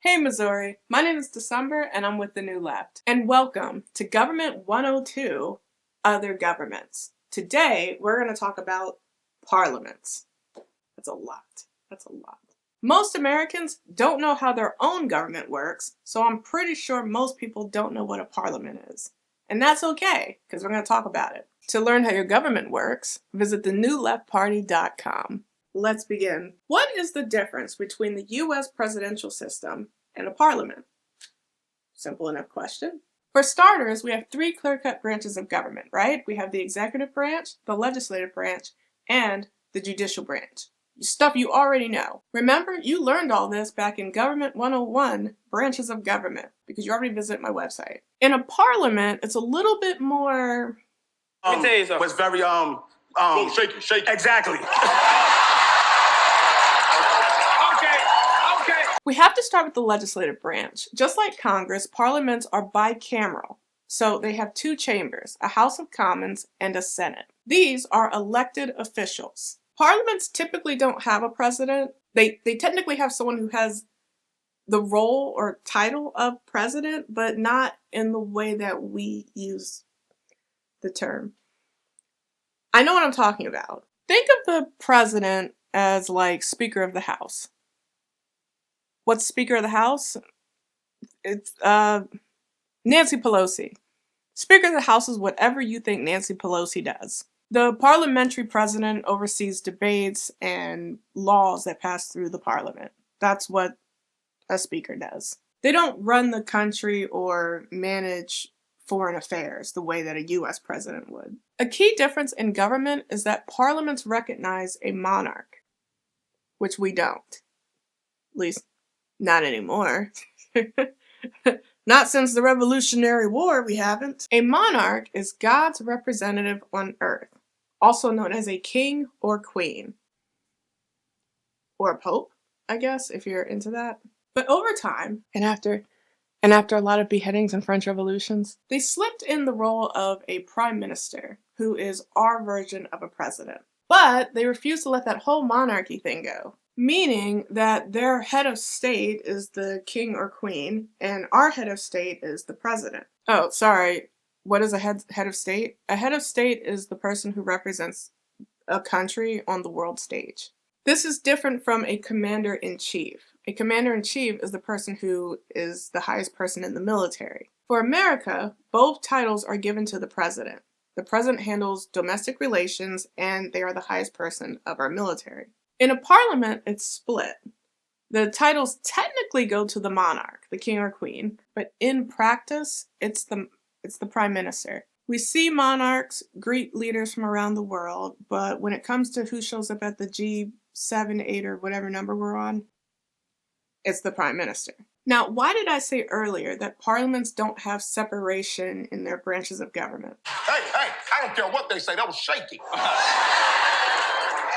Hey Missouri, my name is December and I'm with the New Left. And welcome to Government 102, Other Governments. Today we're going to talk about parliaments. That's a lot. Most Americans don't know how their own government works, so I'm pretty sure most people don't know what a parliament is. And that's okay, because we're going to talk about it. To learn how your government works, visit thenewleftparty.com. Let's begin. What is the difference between the U.S. presidential system and a parliament? Simple enough question. For starters, we have three clear-cut branches of government, right? We have the executive branch, the legislative branch, and the judicial branch. Stuff you already know. Remember, you learned all this back in Government 101, Branches of Government, because you already visited my website. In a parliament, it's a little bit more... Let me tell you something. Was very, shaky. Exactly. Okay. We have to start with the legislative branch. Just like Congress, parliaments are bicameral. So they have two chambers, a House of Commons and a Senate. These are elected officials. Parliaments typically don't have a president. They technically have someone who has the role or title of president, but not in the way that we use the term. I know what I'm talking about. Think of the president as like Speaker of the House. What's Speaker of the House? It's Nancy Pelosi. Speaker of the House is whatever you think Nancy Pelosi does. The parliamentary president oversees debates and laws that pass through the parliament. That's what a speaker does. They don't run the country or manage foreign affairs the way that a U.S. president would. A key difference in government is that parliaments recognize a monarch, which we don't. At least, not anymore. Not since the Revolutionary War, we haven't. A monarch is God's representative on earth, also known as a king or queen. Or a pope, I guess, if you're into that. But over time, and after a lot of beheadings and French revolutions, they slipped in the role of a prime minister, who is our version of a president. But they refused to let that whole monarchy thing go. Meaning that their head of state is the king or queen, and our head of state is the president. Oh, sorry. What is a head of state? A head of state is the person who represents a country on the world stage. This is different from a commander-in-chief. A commander-in-chief is the person who is the highest person in the military. For America, both titles are given to the president. The president handles domestic relations, and they are the highest person of our military. In a parliament, it's split. The titles technically go to the monarch, the king or queen, but in practice, it's the prime minister. We see monarchs greet leaders from around the world, but when it comes to who shows up at the G7, 8, or whatever number we're on, it's the prime minister. Now, why did I say earlier that parliaments don't have separation in their branches of government? Hey, I don't care what they say. That was shaky.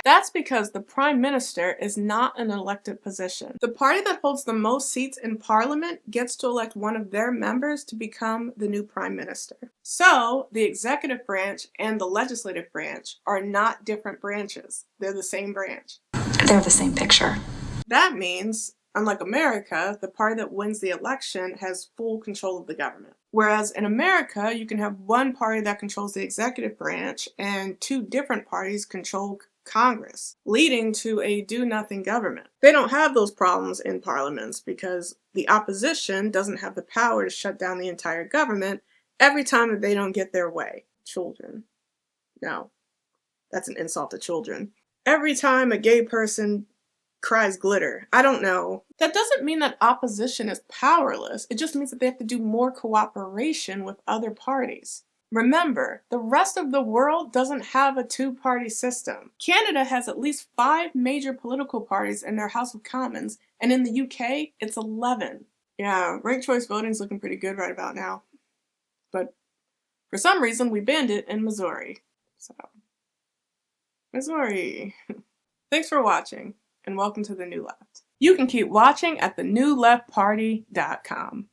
That's because the prime minister is not an elected position. The party that holds the most seats in parliament gets to elect one of their members to become the new prime minister. So, the executive branch and the legislative branch are not different branches. They're the same branch. They're the same picture. That means, unlike America, the party that wins the election has full control of the government. Whereas in America, you can have one party that controls the executive branch and two different parties control Congress, leading to a do-nothing government. They don't have those problems in parliaments because the opposition doesn't have the power to shut down the entire government every time that they don't get their way. Children. No, that's an insult to children. Every time a gay person cries glitter. I don't know. That doesn't mean that opposition is powerless. It just means that they have to do more cooperation with other parties. Remember, the rest of the world doesn't have a two-party system. Canada has at least 5 major political parties in their House of Commons, and in the UK, it's 11. Yeah, ranked choice voting's looking pretty good right about now. But for some reason, we banned it in Missouri. So, Missouri. Thanks for watching, and welcome to The New Left. You can keep watching at thenewleftparty.com.